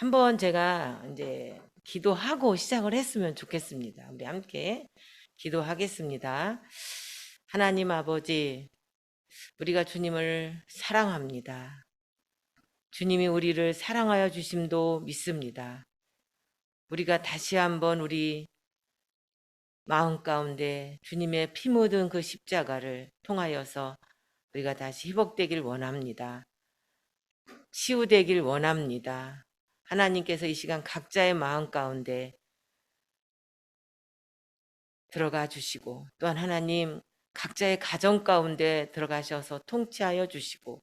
한번 제가 이제 기도하고 시작을 했으면 좋겠습니다. 우리 함께 기도하겠습니다. 하나님 아버지, 우리가 주님을 사랑합니다. 주님이 우리를 사랑하여 주심도 믿습니다. 우리가 다시 한번 우리 마음 가운데 주님의 피 묻은 그 십자가를 통하여서 우리가 다시 회복되길 원합니다. 치유되길 원합니다. 하나님께서 이 시간 각자의 마음 가운데 들어가 주시고, 또한 하나님 각자의 가정 가운데 들어가셔서 통치하여 주시고,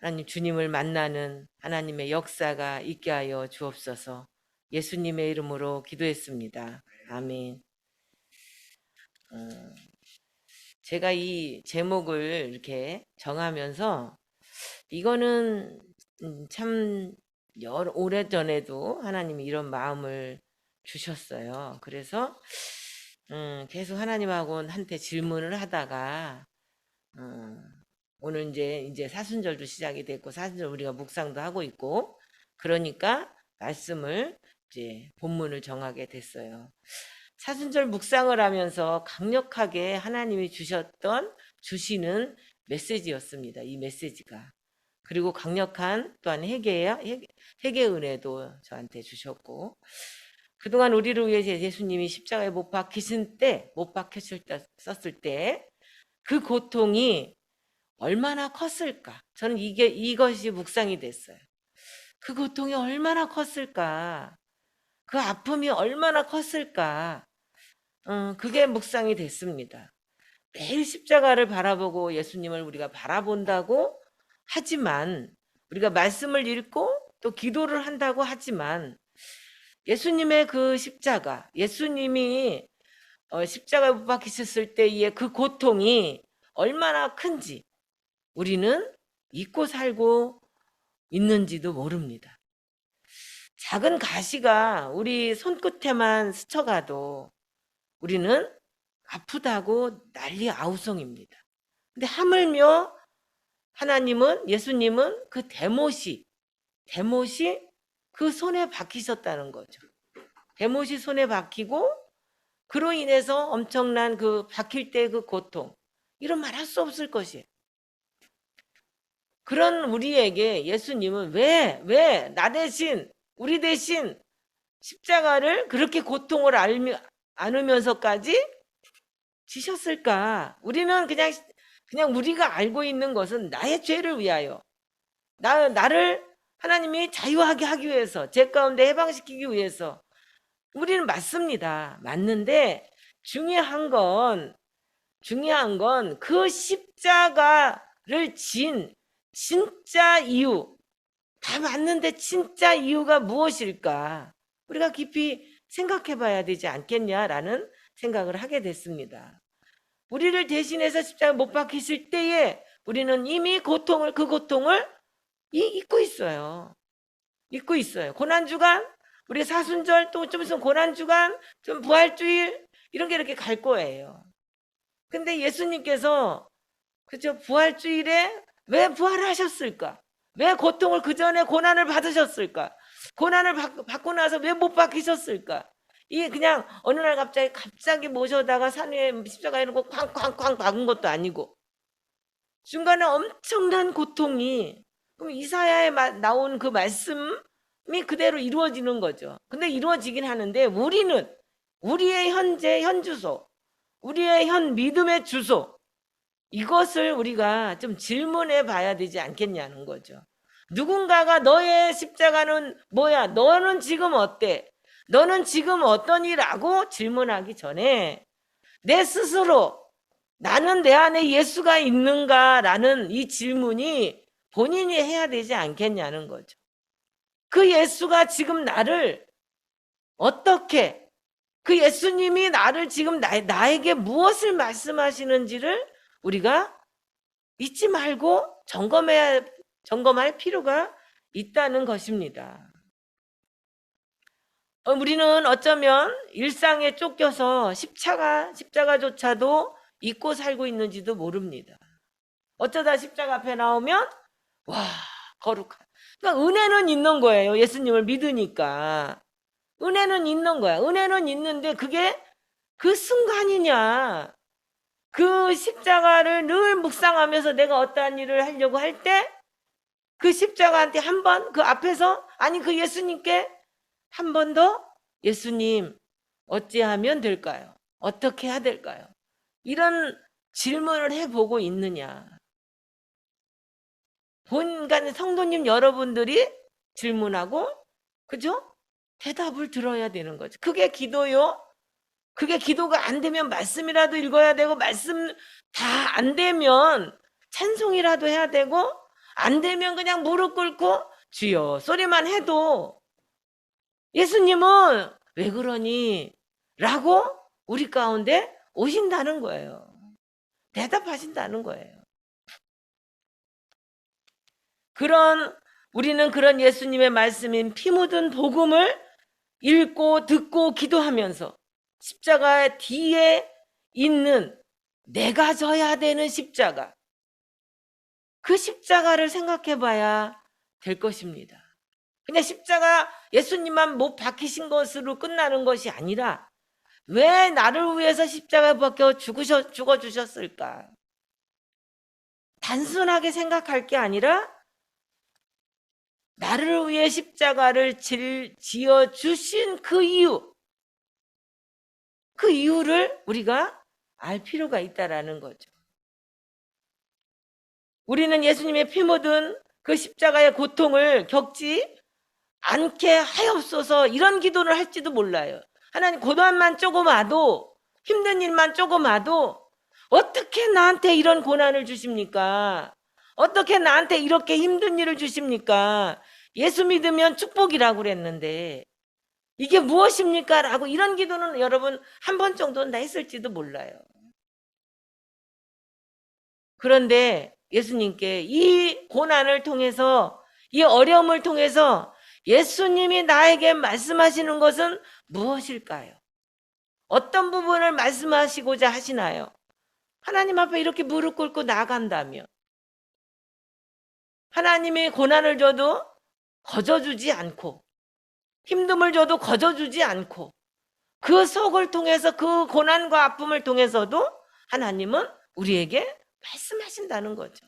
하나님 주님을 만나는 하나님의 역사가 있게 하여 주옵소서. 예수님의 이름으로 기도했습니다. 아멘. 제가 이 제목을 이렇게 정하면서 이거는 참 오래전에도 하나님이 이런 마음을 주셨어요. 그래서 계속 하나님하고한테 질문을 하다가 오늘 이제 사순절도 시작이 됐고 사순절 우리가 묵상도 하고 있고 그러니까 말씀을 이제 본문을 정하게 됐어요. 사순절 묵상을 하면서 강력하게 하나님이 주시는 메시지였습니다. 이 메시지가. 그리고 강력한 또한 회개 은혜도 저한테 주셨고, 그동안 우리를 위해서 예수님이 십자가에 못 박히셨을 때 그 고통이 얼마나 컸을까? 저는 이것이 묵상이 됐어요. 그 고통이 얼마나 컸을까? 그 아픔이 얼마나 컸을까? 그게 묵상이 됐습니다. 매일 십자가를 바라보고 예수님을 우리가 바라본다고 하지만, 우리가 말씀을 읽고 또 기도를 한다고 하지만, 예수님의 그 십자가, 예수님이 십자가에 못 박히셨을 때의 그 고통이 얼마나 큰지 우리는 잊고 살고 있는지도 모릅니다. 작은 가시가 우리 손끝에만 스쳐가도 우리는 아프다고 난리 아우성입니다. 근데 하물며 예수님은 그 대못이 그 손에 박히셨다는 거죠. 대못이 손에 박히고 그로 인해서 엄청난 그 박힐 때 그 고통, 이런 말 할 수 없을 것이에요. 그런 우리에게 예수님은 왜 나 대신, 우리 대신 십자가를 그렇게 고통을 안으면서까지 지셨을까? 우리는 그냥 우리가 알고 있는 것은 나의 죄를 위하여, 나를 하나님이 자유하게 하기 위해서, 죄 가운데 해방시키기 위해서. 우리는 맞습니다. 맞는데 중요한 건 그 십자가를 진 진짜 이유, 다 맞는데 진짜 이유가 무엇일까? 우리가 깊이 생각해 봐야 되지 않겠냐라는 생각을 하게 됐습니다. 우리를 대신해서 십자가 못 박히실 때에 우리는 이미 그 고통을 잊고 있어요. 잊고 있어요. 고난주간, 우리 사순절, 또 좀 있으면 고난주간, 좀 부활주일, 이런 게 이렇게 갈 거예요. 근데 예수님께서 그죠, 부활주일에 왜 부활을 하셨을까? 왜 고통을, 그 전에 고난을 받으셨을까? 고난을 받고 나서 왜 못 박히셨을까? 이게 그냥 어느 날 갑자기 모셔다가 산 위에 십자가에 놓고 쾅쾅쾅 박은 것도 아니고, 중간에 엄청난 고통이, 그럼 이사야에 나온 그 말씀이 그대로 이루어지는 거죠. 근데 이루어지긴 하는데 우리는 우리의 현 주소, 우리의 현 믿음의 주소, 이것을 우리가 좀 질문해 봐야 되지 않겠냐는 거죠. 누군가가 너의 십자가는 뭐야? 너는 지금 어때? 너는 지금 어떠니라고 질문하기 전에 내 스스로 나는 내 안에 예수가 있는가라는 이 질문이 본인이 해야 되지 않겠냐는 거죠. 그 예수가 지금 나를 어떻게, 그 예수님이 나를 지금 나에게 무엇을 말씀하시는지를 우리가 잊지 말고 점검할 필요가 있다는 것입니다. 우리는 어쩌면 일상에 쫓겨서 십자가조차도 잊고 살고 있는지도 모릅니다. 어쩌다 십자가 앞에 나오면 와, 거룩한, 그러니까 은혜는 있는 거예요. 예수님을 믿으니까. 은혜는 있는 거야. 은혜는 있는데 그게 그 순간이냐. 그 십자가를 늘 묵상하면서 내가 어떠한 일을 하려고 할 때 그 십자가한테 한 번 그 앞에서 아니 그 예수님께 한 번 더 예수님 어찌하면 될까요? 어떻게 해야 될까요? 이런 질문을 해보고 있느냐. 본간 성도님 여러분들이 질문하고 그죠? 대답을 들어야 되는 거죠. 그게 기도요. 그게 기도가 안 되면 말씀이라도 읽어야 되고 말씀 다 안 되면 찬송이라도 해야 되고 안 되면 그냥 무릎 꿇고 주여 소리만 해도 예수님은 왜 그러니? 라고 우리 가운데 오신다는 거예요. 대답하신다는 거예요. 우리는 그런 예수님의 말씀인 피 묻은 복음을 읽고 듣고 기도하면서 십자가 뒤에 있는 내가 져야 되는 십자가, 그 십자가를 생각해 봐야 될 것입니다. 그냥 십자가 예수님만 못 박히신 것으로 끝나는 것이 아니라 왜 나를 위해서 십자가에 박혀 죽어주셨을까? 단순하게 생각할 게 아니라 나를 위해 십자가를 지어주신 그 이유를 우리가 알 필요가 있다라는 거죠. 우리는 예수님의 피 묻은 그 십자가의 고통을 겪지 않게 하옵소서 이런 기도를 할지도 몰라요. 하나님 고난만 조금 와도 힘든 일만 조금 와도 어떻게 나한테 이런 고난을 주십니까? 어떻게 나한테 이렇게 힘든 일을 주십니까? 예수 믿으면 축복이라고 그랬는데 이게 무엇입니까? 라고 이런 기도는 여러분 한 번 정도는 다 했을지도 몰라요. 그런데 예수님께 이 고난을 통해서 이 어려움을 통해서 예수님이 나에게 말씀하시는 것은 무엇일까요? 어떤 부분을 말씀하시고자 하시나요? 하나님 앞에 이렇게 무릎 꿇고 나아간다면 하나님이 고난을 줘도 거저주지 않고 힘듦을 줘도 거저주지 않고 그 속을 통해서 그 고난과 아픔을 통해서도 하나님은 우리에게 말씀하신다는 거죠.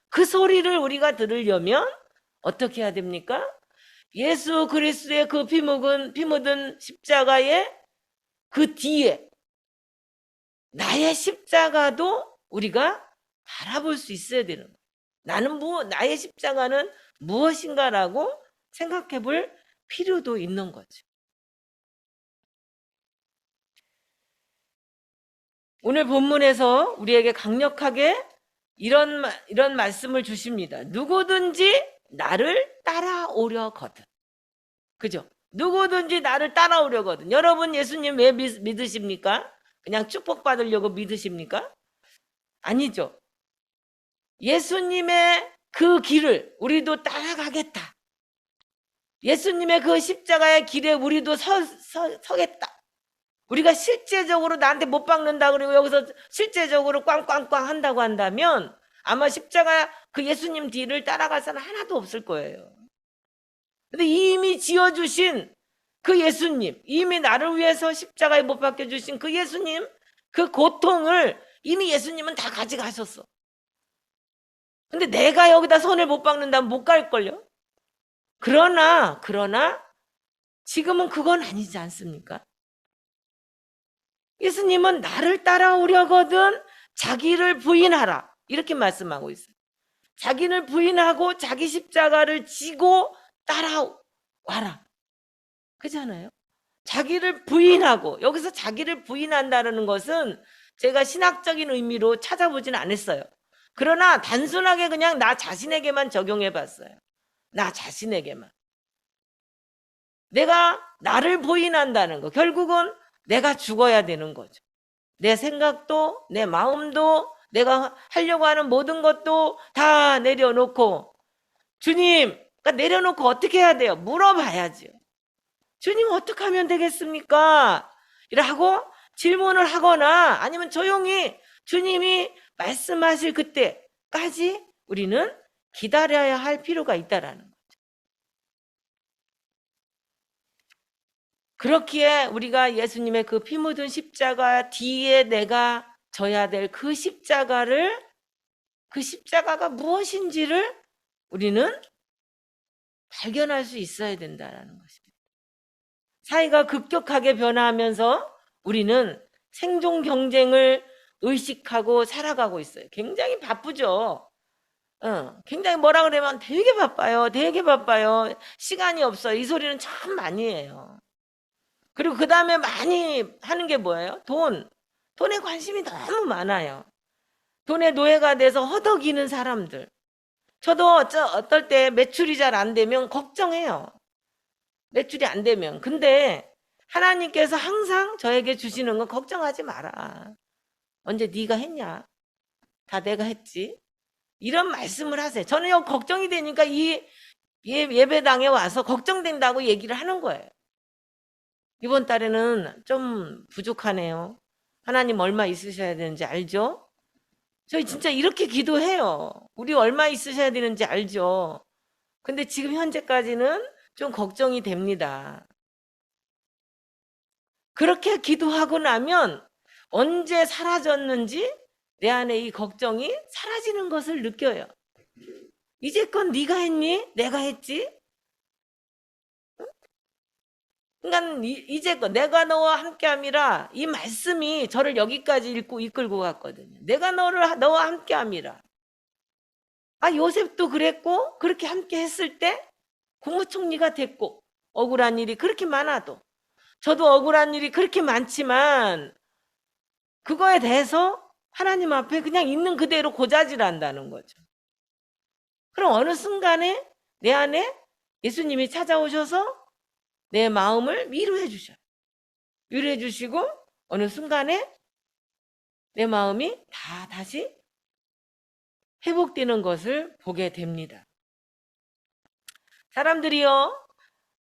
그 소리를 우리가 들으려면 어떻게 해야 됩니까? 예수 그리스도의 그 피 묻은 십자가의 그 뒤에 나의 십자가도 우리가 바라볼 수 있어야 되는 거예요. 나의 십자가는 무엇인가라고 생각해 볼 필요도 있는 거죠. 오늘 본문에서 우리에게 강력하게 이런 말씀을 주십니다. 누구든지 나를 따라오려거든. 그죠? 누구든지 나를 따라오려거든. 여러분 예수님 왜 믿으십니까? 그냥 축복받으려고 믿으십니까? 아니죠. 예수님의 그 길을 우리도 따라가겠다. 예수님의 그 십자가의 길에 우리도 서겠다. 우리가 실제적으로 나한테 못 박는다 그리고 여기서 실제적으로 꽝꽝꽝 한다고 한다면 아마 십자가 그 예수님 뒤를 따라갈 사람 하나도 없을 거예요. 근데 이미 지어주신 그 예수님, 이미 나를 위해서 십자가에 못 박혀주신 그 예수님, 그 고통을 이미 예수님은 다 가져가셨어. 근데 내가 여기다 손을 못 박는다면 못 갈걸요? 그러나 지금은 그건 아니지 않습니까? 예수님은 나를 따라오려거든 자기를 부인하라 이렇게 말씀하고 있어요. 자기를 부인하고 자기 십자가를 지고 따라와라 그렇잖아요. 자기를 부인하고 여기서 자기를 부인한다는 것은 제가 신학적인 의미로 찾아보지는 않았어요. 그러나 단순하게 그냥 나 자신에게만 적용해 봤어요. 나 자신에게만. 내가 나를 부인한다는 거 결국은 내가 죽어야 되는 거죠. 내 생각도 내 마음도 내가 하려고 하는 모든 것도 다 내려놓고 주님 그러니까 내려놓고 어떻게 해야 돼요? 물어봐야죠. 주님 어떻게 하면 되겠습니까? 라고 질문을 하거나 아니면 조용히 주님이 말씀하실 그때까지 우리는 기다려야 할 필요가 있다라는 거예요. 그렇기에 우리가 예수님의 그 피 묻은 십자가 뒤에 내가 져야 될 그 십자가를, 그 십자가가 무엇인지를 우리는 발견할 수 있어야 된다는 것입니다. 사회가 급격하게 변화하면서 우리는 생존 경쟁을 의식하고 살아가고 있어요. 굉장히 바쁘죠. 굉장히 뭐라 그러면 되게 바빠요. 되게 바빠요. 시간이 없어요. 이 소리는 참 많이 해요. 그리고 그 다음에 많이 하는 게 뭐예요? 돈에 관심이 너무 많아요. 돈의 노예가 돼서 허덕이는 사람들. 저도 어떨 때 매출이 잘 안 되면 걱정해요. 매출이 안 되면. 근데 하나님께서 항상 저에게 주시는 건 걱정하지 마라. 언제 네가 했냐? 다 내가 했지. 이런 말씀을 하세요. 저는 걱정이 되니까 이 예배당에 와서 걱정된다고 얘기를 하는 거예요. 이번 달에는 좀 부족하네요. 하나님 얼마 있으셔야 되는지 알죠? 저희 진짜 이렇게 기도해요. 우리 얼마 있으셔야 되는지 알죠? 근데 지금 현재까지는 좀 걱정이 됩니다. 그렇게 기도하고 나면 언제 사라졌는지 내 안에 이 걱정이 사라지는 것을 느껴요. 이제껏 네가 했니? 내가 했지? 그러니까 이제껏 내가 너와 함께함이라, 이 말씀이 저를 여기까지 이끌고 갔거든요. 내가 너와 함께함이라. 요셉도 그랬고, 그렇게 함께 했을 때 국무총리가 됐고, 억울한 일이 그렇게 많아도, 저도 억울한 일이 그렇게 많지만 그거에 대해서 하나님 앞에 그냥 있는 그대로 고자질한다는 거죠. 그럼 어느 순간에 내 안에 예수님이 찾아오셔서 내 마음을 위로해 주셔요. 위로해 주시고 어느 순간에 내 마음이 다시 회복되는 것을 보게 됩니다. 사람들이요,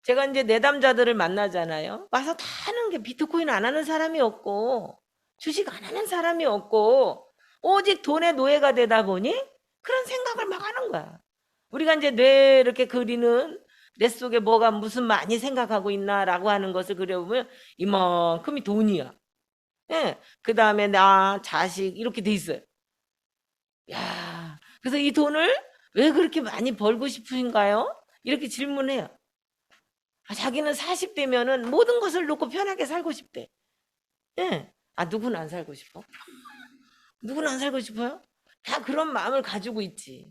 제가 이제 내담자들을 만나잖아요. 와서 다 하는 게 비트코인 안 하는 사람이 없고 주식 안 하는 사람이 없고 오직 돈의 노예가 되다 보니 그런 생각을 막 하는 거야. 우리가 이제 뇌 이렇게 그리는, 뇌 속에 뭐가 무슨 많이 생각하고 있나라고 하는 것을 그려보면 이만큼이 돈이야. 예. 그 다음에 나, 자식 이렇게 돼 있어요. 야, 그래서 이 돈을 왜 그렇게 많이 벌고 싶으신가요? 이렇게 질문해요. 자기는 40대면은 모든 것을 놓고 편하게 살고 싶대. 예. 누구는 안 살고 싶어? 누구는 안 살고 싶어요? 다 그런 마음을 가지고 있지.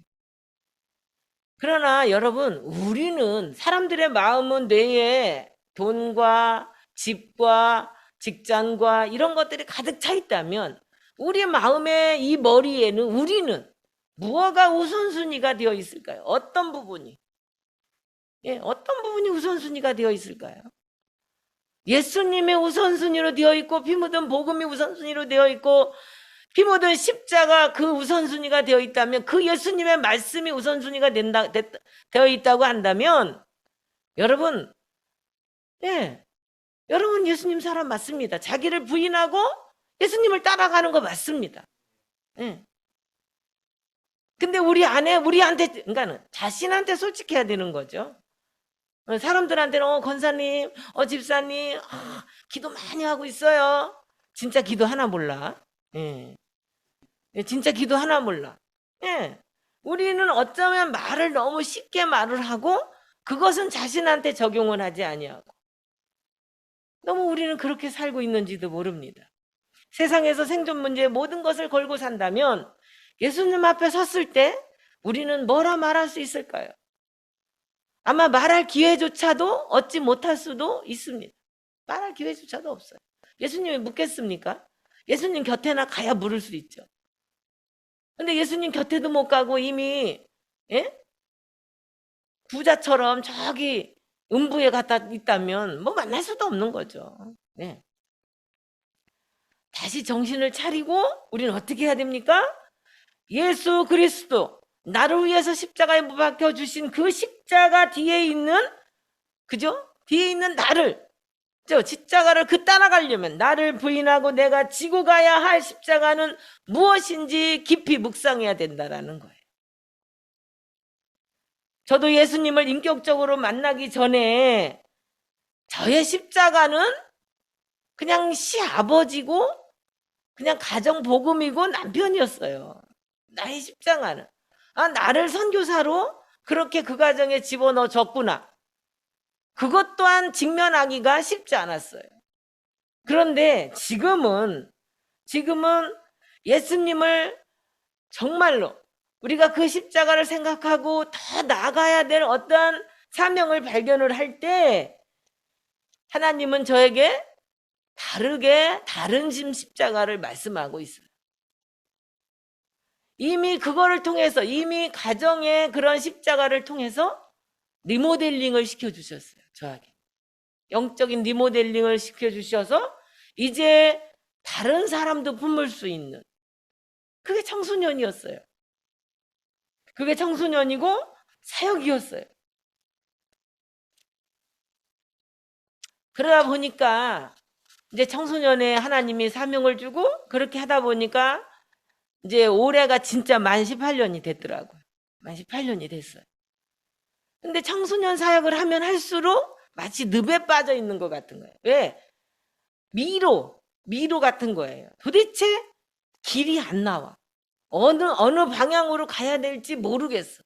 그러나 여러분, 우리는, 사람들의 마음은 뇌에 돈과 집과 직장과 이런 것들이 가득 차 있다면 우리 마음의 이 머리에는 우리는 무엇가 우선순위가 되어 있을까요? 어떤 부분이? 어떤 부분이 우선순위가 되어 있을까요? 예수님의 우선순위로 되어 있고, 피 묻은 복음이 우선순위로 되어 있고, 피 묻은 십자가 그 우선순위가 되어 있다면, 그 예수님의 말씀이 우선순위가 되어 있다고 한다면, 여러분, 여러분 예수님 사람 맞습니다. 자기를 부인하고 예수님을 따라가는 거 맞습니다. 근데 우리한테, 그러니까 자신한테 솔직해야 되는 거죠. 사람들한테는 권사님, 집사님, 기도 많이 하고 있어요. 진짜 기도 하나 몰라. 진짜 기도 하나 몰라. 우리는 어쩌면 말을 너무 쉽게 말을 하고 그것은 자신한테 적용을 하지 아니하고, 너무 우리는 그렇게 살고 있는지도 모릅니다. 세상에서 생존 문제에 모든 것을 걸고 산다면 예수님 앞에 섰을 때 우리는 뭐라 말할 수 있을까요? 아마 말할 기회조차도 얻지 못할 수도 있습니다. 말할 기회조차도 없어요. 예수님이 묻겠습니까? 예수님 곁에나 가야 물을 수 있죠. 근데 예수님 곁에도 못 가고 이미 부자처럼 저기 음부에 갔다 있다면 뭐 만날 수도 없는 거죠. 다시 정신을 차리고 우리는 어떻게 해야 됩니까? 예수 그리스도, 나를 위해서 십자가에 못 박혀 주신 그 십자가 뒤에 있는, 그죠? 뒤에 있는 나를, 십자가를 따라가려면 나를 부인하고 내가 지고 가야 할 십자가는 무엇인지 깊이 묵상해야 된다라는 거예요. 저도 예수님을 인격적으로 만나기 전에 저의 십자가는 그냥 시아버지고 그냥 가정복음이고 남편이었어요. 나의 십자가는. 아, 나를 선교사로 그렇게 그 가정에 집어넣어 줬구나. 그것 또한 직면하기가 쉽지 않았어요. 그런데 지금은 예수님을 정말로 우리가 그 십자가를 생각하고 더 나아가야 될 어떤 사명을 발견을 할 때 하나님은 저에게 다른 십자가를 말씀하고 있어요. 이미 그거를 통해서 이미 가정의 그런 십자가를 통해서 리모델링을 시켜주셨어요. 저에게 영적인 리모델링을 시켜주셔서 이제 다른 사람도 품을 수 있는 그게 청소년이었어요. 그게 청소년이고 사역이었어요. 그러다 보니까 이제 청소년에 하나님이 사명을 주고 그렇게 하다 보니까 이제 올해가 진짜 만 18년이 됐더라고요. 만 18년이 됐어요. 근데 청소년 사역을 하면 할수록 마치 늪에 빠져 있는 것 같은 거예요. 왜? 미로 같은 거예요. 도대체 길이 안 나와. 어느 방향으로 가야 될지 모르겠어.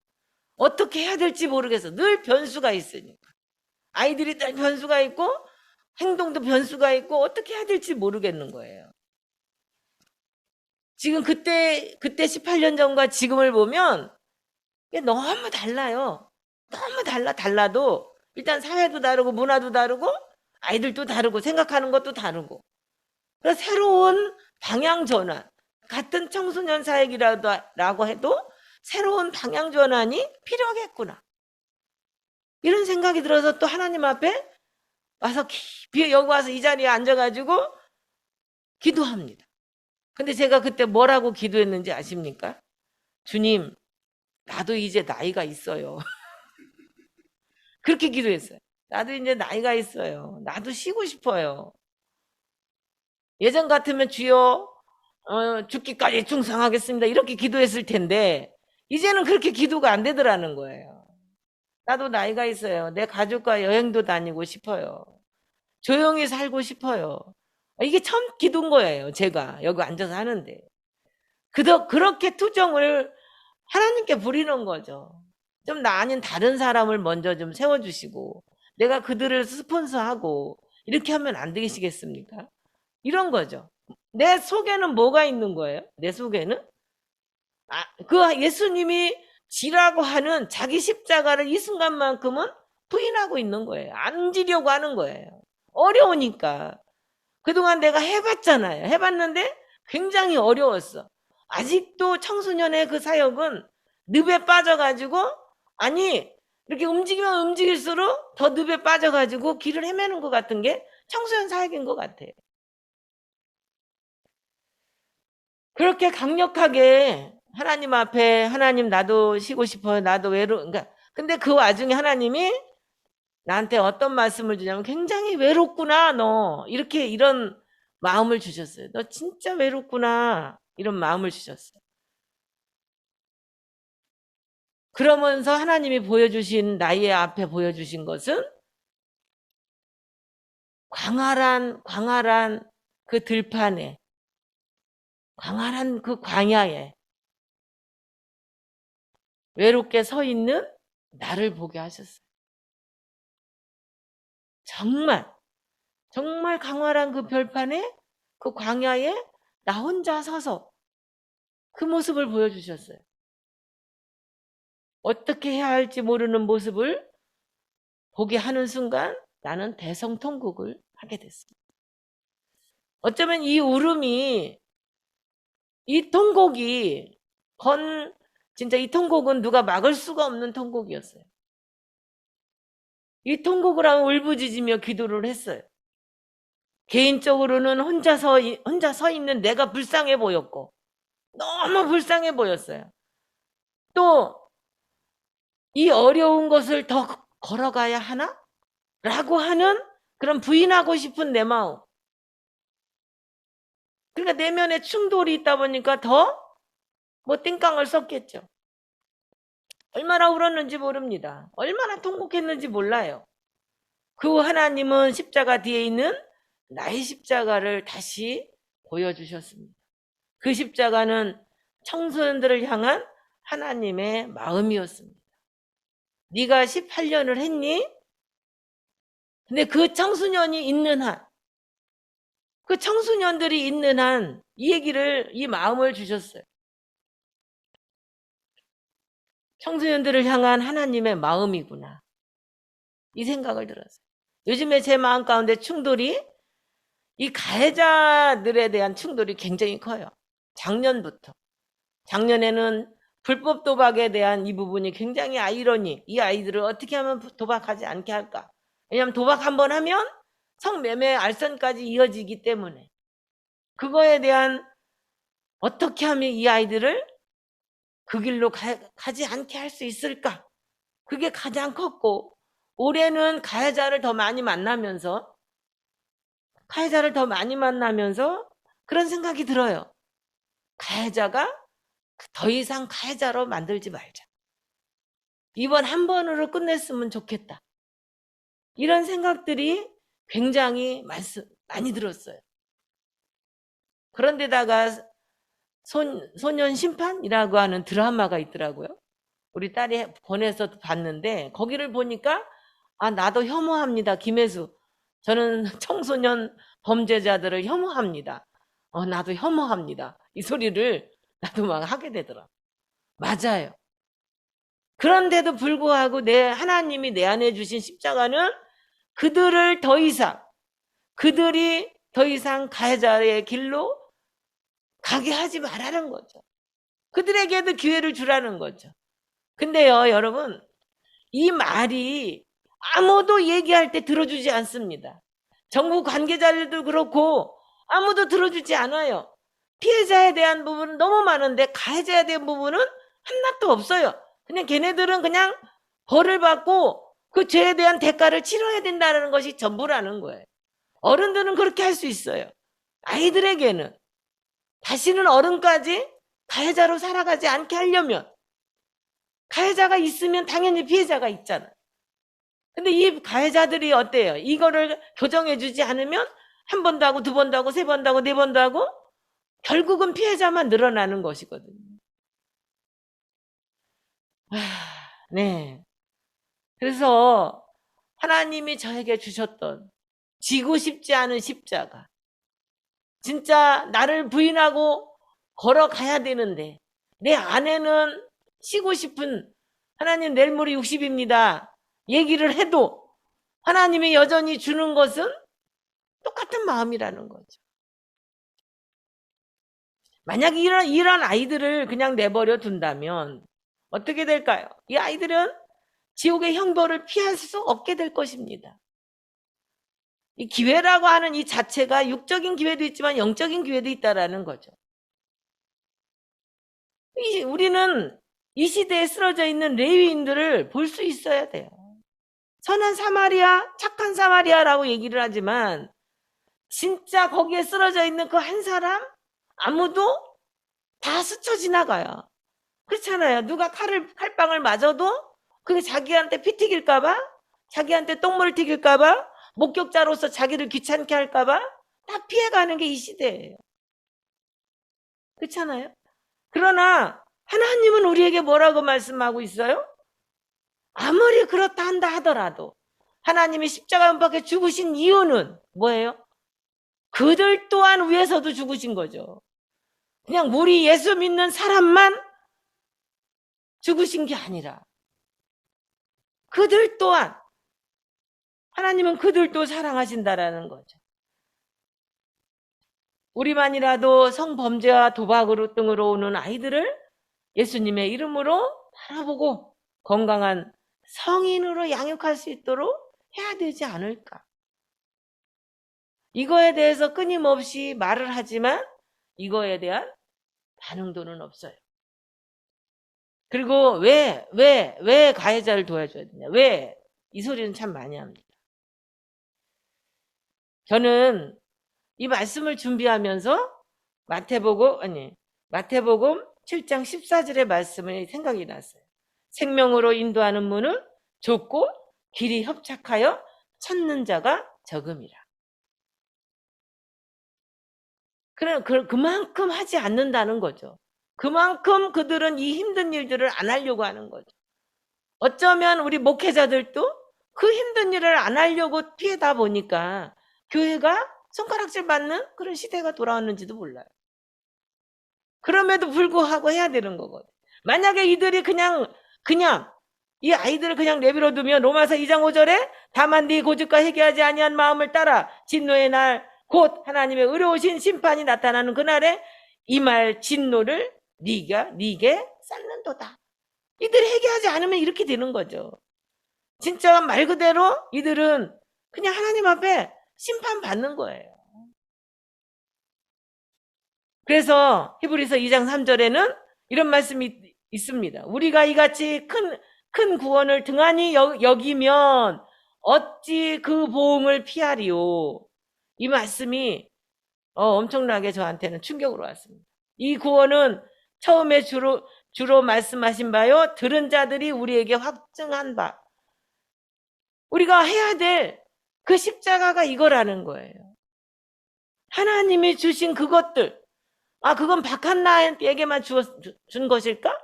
어떻게 해야 될지 모르겠어. 늘 변수가 있으니까. 아이들이 늘 변수가 있고 행동도 변수가 있고 어떻게 해야 될지 모르겠는 거예요. 지금 그때 18년 전과 지금을 보면 너무 달라요. 너무 달라도 일단 사회도 다르고 문화도 다르고 아이들도 다르고 생각하는 것도 다르고 그래서 새로운 방향 전환 같은 청소년 사역이라고 해도 새로운 방향 전환이 필요하겠구나. 이런 생각이 들어서 또 하나님 앞에 와서 깊이 여기 와서 이 자리에 앉아가지고 기도합니다. 근데 제가 그때 뭐라고 기도했는지 아십니까? 주님, 나도 이제 나이가 있어요. 그렇게 기도했어요. 나도 이제 나이가 있어요. 나도 쉬고 싶어요. 예전 같으면 주여 죽기까지 충성하겠습니다. 이렇게 기도했을 텐데 이제는 그렇게 기도가 안 되더라는 거예요. 나도 나이가 있어요. 내 가족과 여행도 다니고 싶어요. 조용히 살고 싶어요. 이게 참 기도인 거예요. 제가 여기 앉아서 하는데. 그렇게 투정을 하나님께 부리는 거죠. 좀 나 아닌 다른 사람을 먼저 좀 세워주시고 내가 그들을 스폰서하고 이렇게 하면 안 되시겠습니까? 이런 거죠. 내 속에는 뭐가 있는 거예요? 내 속에는 그 예수님이 지라고 하는 자기 십자가를 이 순간만큼은 부인하고 있는 거예요. 안 지려고 하는 거예요. 어려우니까. 그동안 내가 해봤잖아요. 해봤는데 굉장히 어려웠어. 아직도 청소년의 그 사역은 늪에 빠져가지고 아니 이렇게 움직이면 움직일수록 더 늪에 빠져가지고 길을 헤매는 것 같은 게 청소년 사역인 것 같아요. 그렇게 강력하게 하나님 앞에 하나님 나도 쉬고 싶어요. 나도 그러니까 근데 그 와중에 하나님이 나한테 어떤 말씀을 주냐면 굉장히 외롭구나 너 이런 마음을 주셨어요. 너 진짜 외롭구나 이런 마음을 주셨어요. 그러면서 하나님이 보여주신 나의 앞에 보여주신 것은 광활한 그 들판에 광활한 그 광야에 외롭게 서 있는 나를 보게 하셨어요. 정말 광활한 그 별판에 그 광야에 나 혼자 서서 그 모습을 보여주셨어요. 어떻게 해야 할지 모르는 모습을 보게 하는 순간 나는 대성통곡을 하게 됐습니다. 어쩌면 이 울음이 이 통곡이 진짜 이 통곡은 누가 막을 수가 없는 통곡이었어요. 이 통곡을 하면 울부짖으며 기도를 했어요. 개인적으로는 혼자 서 있는 내가 불쌍해 보였고 너무 불쌍해 보였어요. 또 이 어려운 것을 더 걸어가야 하나? 라고 하는 그런 부인하고 싶은 내 마음. 그러니까 내면에 충돌이 있다 보니까 더 띵깡을 썼겠죠. 얼마나 울었는지 모릅니다. 얼마나 통곡했는지 몰라요. 그 하나님은 십자가 뒤에 있는 나의 십자가를 다시 보여주셨습니다. 그 십자가는 청소년들을 향한 하나님의 마음이었습니다. 네가 18년을 했니? 근데 그 청소년이 있는 한, 그 청소년들이 있는 한 이 얘기를, 이 마음을 주셨어요. 청소년들을 향한 하나님의 마음이구나. 이 생각을 들었어요. 요즘에 제 마음 가운데 충돌이, 이 가해자들에 대한 충돌이 굉장히 커요. 작년부터. 작년에는 불법 도박에 대한 이 부분이 굉장히 아이러니, 이 아이들을 어떻게 하면 도박하지 않게 할까? 왜냐하면 도박 한번 하면 성매매 알선까지 이어지기 때문에 그거에 대한 어떻게 하면 이 아이들을 그 길로 가지 않게 할 수 있을까? 그게 가장 컸고, 올해는 가해자를 더 많이 만나면서 그런 생각이 들어요. 가해자가 더 이상 가해자로 만들지 말자. 이번 한 번으로 끝냈으면 좋겠다. 이런 생각들이 굉장히 많이 들었어요. 그런데다가 소년 심판이라고 하는 드라마가 있더라고요. 우리 딸이 보내서 봤는데 거기를 보니까 나도 혐오합니다. 김혜수. 저는 청소년 범죄자들을 혐오합니다. 나도 혐오합니다. 이 소리를 나도 막 하게 되더라. 맞아요. 그런데도 불구하고 하나님이 내 안에 주신 십자가는 그들이 더 이상 가해자의 길로 가게 하지 말라는 거죠. 그들에게도 기회를 주라는 거죠. 근데요, 여러분, 이 말이 아무도 얘기할 때 들어주지 않습니다. 정부 관계자들도 그렇고 아무도 들어주지 않아요. 피해자에 대한 부분은 너무 많은데 가해자에 대한 부분은 하나도 없어요. 그냥 걔네들은 그냥 벌을 받고 그 죄에 대한 대가를 치러야 된다는 것이 전부라는 거예요. 어른들은 그렇게 할 수 있어요. 아이들에게는 다시는 어른까지 가해자로 살아가지 않게 하려면 가해자가 있으면 당연히 피해자가 있잖아요. 근데 이 가해자들이 어때요? 이거를 교정해 주지 않으면 한 번도 하고 두 번도 하고 세 번도 하고 네 번도 하고 결국은 피해자만 늘어나는 것이거든요. 네. 그래서 하나님이 저에게 주셨던 지고 싶지 않은 십자가, 진짜 나를 부인하고 걸어가야 되는데 내 안에는 쉬고 싶은, 하나님 내일 모레 60입니다 얘기를 해도 하나님이 여전히 주는 것은 똑같은 마음이라는 거죠. 만약에 이런 아이들을 그냥 내버려 둔다면 어떻게 될까요? 이 아이들은 지옥의 형벌을 피할 수 없게 될 것입니다. 이 기회라고 하는 이 자체가 육적인 기회도 있지만 영적인 기회도 있다라는 거죠. 우리는 이 시대에 쓰러져 있는 레위인들을 볼 수 있어야 돼요. 선한 사마리아, 착한 사마리아라고 얘기를 하지만 진짜 거기에 쓰러져 있는 그 한 사람 아무도 다 스쳐 지나가요. 그렇잖아요. 누가 칼빵을 맞아도 그게 자기한테 피 튀길까봐, 자기한테 똥물 튀길까봐, 목격자로서 자기를 귀찮게 할까봐 다 피해가는 게 이 시대예요. 그렇잖아요. 그러나 하나님은 우리에게 뭐라고 말씀하고 있어요? 아무리 그렇다 한다 하더라도 하나님이 십자가 은박에 죽으신 이유는 뭐예요? 그들 또한 위에서도 죽으신 거죠. 그냥 우리 예수 믿는 사람만 죽으신 게 아니라 그들 또한, 하나님은 그들도 사랑하신다라는 거죠. 우리만이라도 성범죄와 도박으로 등으로 오는 아이들을 예수님의 이름으로 바라보고 건강한 성인으로 양육할 수 있도록 해야 되지 않을까. 이거에 대해서 끊임없이 말을 하지만 이거에 대한 반응도는 없어요. 그리고 왜 가해자를 도와줘야 되냐? 왜? 이 소리는 참 많이 합니다. 저는 이 말씀을 준비하면서 마태복음 7장 14절의 말씀이 생각이 났어요. 생명으로 인도하는 문은 좁고 길이 협착하여 찾는 자가 적음이라. 그만큼 하지 않는다는 거죠. 그만큼 그들은 이 힘든 일들을 안 하려고 하는 거죠. 어쩌면 우리 목회자들도 그 힘든 일을 안 하려고 피해다 보니까 교회가 손가락질 받는 그런 시대가 돌아왔는지도 몰라요. 그럼에도 불구하고 해야 되는 거거든요. 만약에 이들이 그냥 이 아이들을 그냥 내버려 두면 로마서 2장 5절에 다만 네 고집과 회개하지 아니한 마음을 따라 진노의 날 곧 하나님의 의로우신 심판이 나타나는 그날에 이 말 진노를 네게 쌓는도다. 이들이 회개하지 않으면 이렇게 되는 거죠. 진짜 말 그대로 이들은 그냥 하나님 앞에 심판받는 거예요. 그래서 히브리서 2장 3절에는 이런 말씀이 있습니다. 우리가 이같이 큰 구원을 등한히 여기면 어찌 그 보응을 피하리요. 이 말씀이 엄청나게 저한테는 충격으로 왔습니다. 이 구원은 처음에 주로 말씀하신 바요. 들은 자들이 우리에게 확증한 바. 우리가 해야 될 그 십자가가 이거라는 거예요. 하나님이 주신 그것들. 그건 박한나에게만 준 것일까?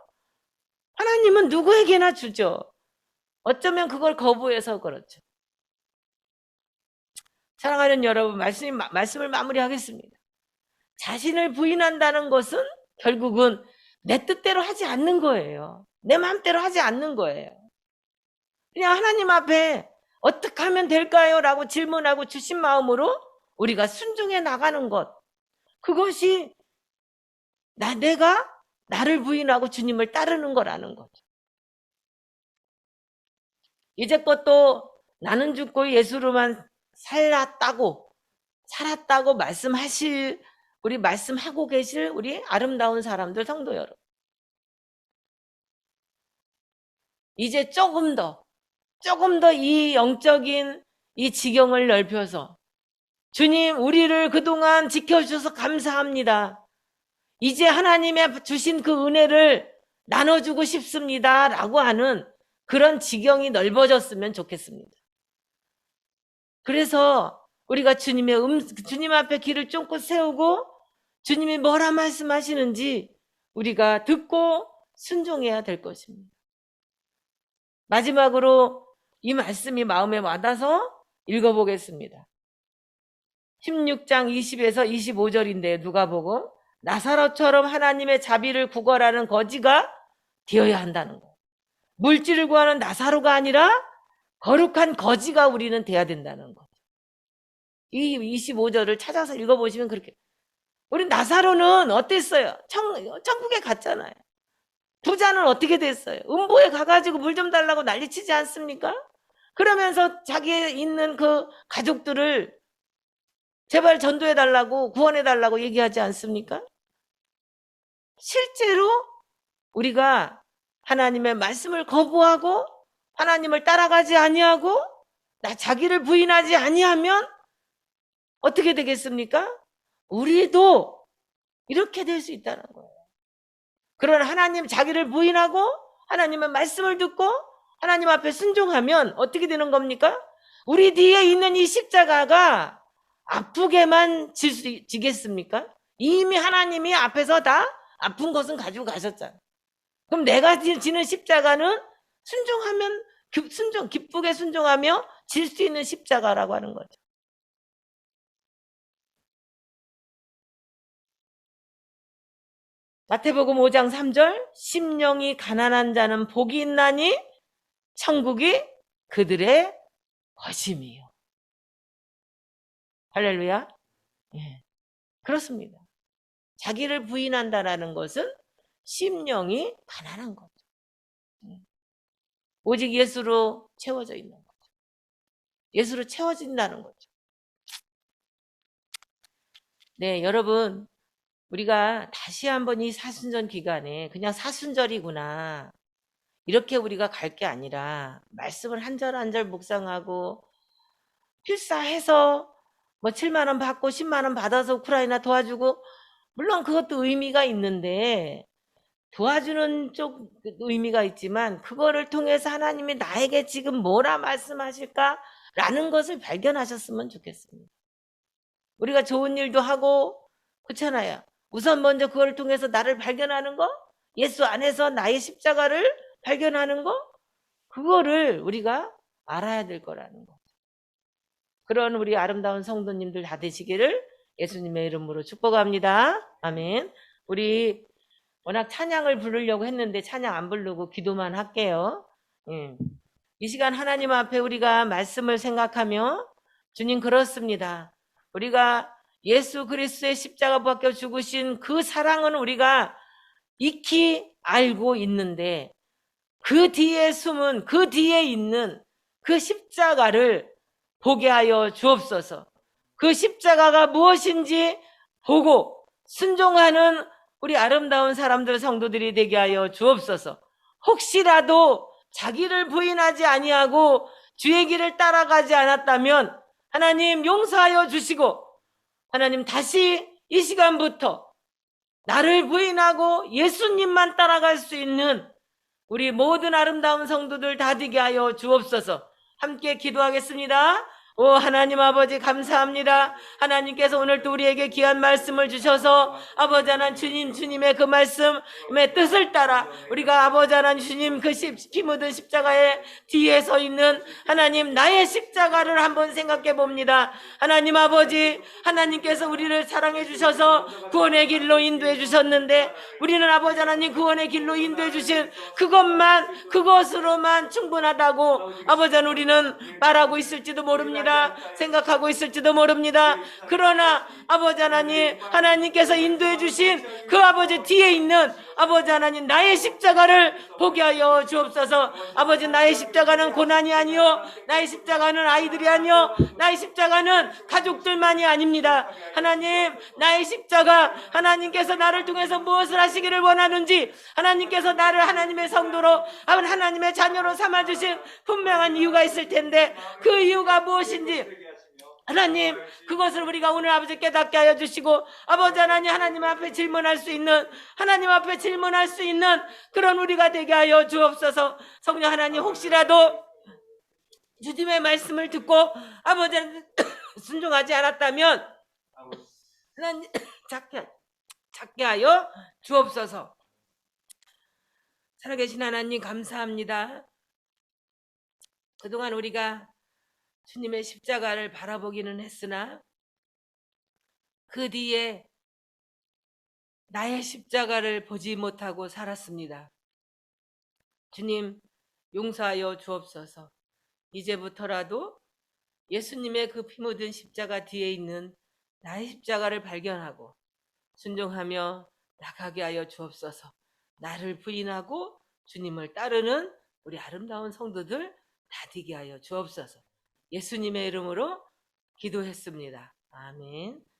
하나님은 누구에게나 주죠. 어쩌면 그걸 거부해서 그렇죠. 사랑하는 여러분, 말씀을 마무리하겠습니다. 자신을 부인한다는 것은 결국은 내 뜻대로 하지 않는 거예요. 내 마음대로 하지 않는 거예요. 그냥 하나님 앞에 어떻게 하면 될까요? 라고 질문하고 주신 마음으로 우리가 순종해 나가는 것. 그것이 내가 나를 부인하고 주님을 따르는 거라는 거죠. 이제껏도 나는 죽고 예수로만 살았다고 말씀하고 계실 우리 아름다운 사람들, 성도 여러분. 이제 조금 더 이 영적인 이 지경을 넓혀서 주님, 우리를 그동안 지켜주셔서 감사합니다. 이제 하나님의 주신 그 은혜를 나눠주고 싶습니다. 라고 하는 그런 지경이 넓어졌으면 좋겠습니다. 그래서 우리가 주님 앞에 귀를 쫑긋 세우고 주님이 뭐라 말씀하시는지 우리가 듣고 순종해야 될 것입니다. 마지막으로 이 말씀이 마음에 와닿아서 읽어보겠습니다. 16장 20에서 25절인데 누가복음, 나사로처럼 하나님의 자비를 구걸하는 거지가 되어야 한다는 거. 물질을 구하는 나사로가 아니라 거룩한 거지가 우리는 돼야 된다는 거죠. 이 25절을 찾아서 읽어보시면 그렇게. 우리 나사로는 어땠어요? 천국에 갔잖아요. 부자는 어떻게 됐어요? 음보에 가가지고 물 좀 달라고 난리치지 않습니까? 그러면서 자기 있는 그 가족들을 제발 전도해달라고 구원해달라고 얘기하지 않습니까? 실제로 우리가 하나님의 말씀을 거부하고 하나님을 따라가지 아니하고 자기를 부인하지 아니하면 어떻게 되겠습니까? 우리도 이렇게 될 수 있다는 거예요. 그러나 하나님 자기를 부인하고 하나님의 말씀을 듣고 하나님 앞에 순종하면 어떻게 되는 겁니까? 우리 뒤에 있는 이 십자가가 아프게만 지겠습니까? 이미 하나님이 앞에서 다 아픈 것은 가지고 가셨잖아요. 그럼 내가 지는 십자가는 기쁘게 순종하며 질 수 있는 십자가라고 하는 거죠. 마태복음 5장 3절, 심령이 가난한 자는 복이 있나니 천국이 그들의 것임이요. 할렐루야. 예, 그렇습니다. 자기를 부인한다라는 것은 심령이 가난한 거죠. 오직 예수로 채워져 있는 거죠. 예수로 채워진다는 거죠. 네, 여러분, 우리가 다시 한번 이 사순절 기간에 그냥 사순절이구나 이렇게 우리가 갈 게 아니라 말씀을 한 절 한 절 묵상하고 필사해서 7만 원 받고 10만 원 받아서 우크라이나 도와주고 물론 그것도 의미가 있는데 도와주는 쪽 의미가 있지만 그거를 통해서 하나님이 나에게 지금 뭐라 말씀하실까라는 것을 발견하셨으면 좋겠습니다. 우리가 좋은 일도 하고 그렇잖아요. 우선 먼저 그걸 통해서 나를 발견하는 거, 예수 안에서 나의 십자가를 발견하는 거, 그거를 우리가 알아야 될 거라는 거. 그런 우리 아름다운 성도님들 다 되시기를 예수님의 이름으로 축복합니다. 아멘. 우리 워낙 찬양을 부르려고 했는데 찬양 안 부르고 기도만 할게요. 이 시간 하나님 앞에 우리가 말씀을 생각하며 주님 그렇습니다. 우리가 예수 그리스도의 십자가 밖에 죽으신 그 사랑은 우리가 익히 알고 있는데 그 뒤에 숨은 그 뒤에 있는 그 십자가를 보게 하여 주옵소서. 그 십자가가 무엇인지 보고 순종하는 우리 아름다운 사람들 성도들이 되게 하여 주옵소서. 혹시라도 자기를 부인하지 아니하고 주의 길을 따라가지 않았다면 하나님 용서하여 주시고 하나님 다시 이 시간부터 나를 부인하고 예수님만 따라갈 수 있는 우리 모든 아름다운 성도들 다 되게 하여 주옵소서. 함께 기도하겠습니다. 오 하나님 아버지 감사합니다. 하나님께서 오늘 또 우리에게 귀한 말씀을 주셔서 아버지 하나님 주님의 그 말씀의 뜻을 따라 우리가 아버지 하나님 주님 그 피 묻은 십자가의 뒤에 서 있는 하나님 나의 십자가를 한번 생각해 봅니다. 하나님 아버지 하나님께서 우리를 사랑해 주셔서 구원의 길로 인도해 주셨는데 우리는 아버지 하나님 구원의 길로 인도해 주신 그것으로만 충분하다고 아버지 하나님 우리는 말하고 있을지도 모릅니다. 생각하고 있을지도 모릅니다. 그러나 아버지 하나님 하나님께서 인도해 주신 그 아버지 뒤에 있는 아버지 하나님 나의 십자가를 보게 하여 주옵소서. 아버지 나의 십자가는 고난이 아니요 나의 십자가는 아이들이 아니요 나의 십자가는 가족들만이 아닙니다. 하나님 나의 십자가 하나님께서 나를 통해서 무엇을 하시기를 원하는지 하나님께서 나를 하나님의 성도로 하나님의 자녀로 삼아주신 분명한 이유가 있을 텐데 그 이유가 무엇인지 하나님 그것을 우리가 오늘 아버지 깨닫게 하여 주시고 아버지 하나님 앞에 질문할 수 있는 그런 우리가 되게 하여 주옵소서. 성령 하나님 혹시라도 주님의 말씀을 듣고 아버지 순종하지 않았다면 하나님 찾게 하여 주옵소서. 살아계신 하나님 감사합니다. 그동안 우리가 주님의 십자가를 바라보기는 했으나 그 뒤에 나의 십자가를 보지 못하고 살았습니다. 주님 용서하여 주옵소서. 이제부터라도 예수님의 그 피 묻은 십자가 뒤에 있는 나의 십자가를 발견하고 순종하며 나가게 하여 주옵소서. 나를 부인하고 주님을 따르는 우리 아름다운 성도들 다 되게 하여 주옵소서. 예수님의 이름으로 기도했습니다. 아멘.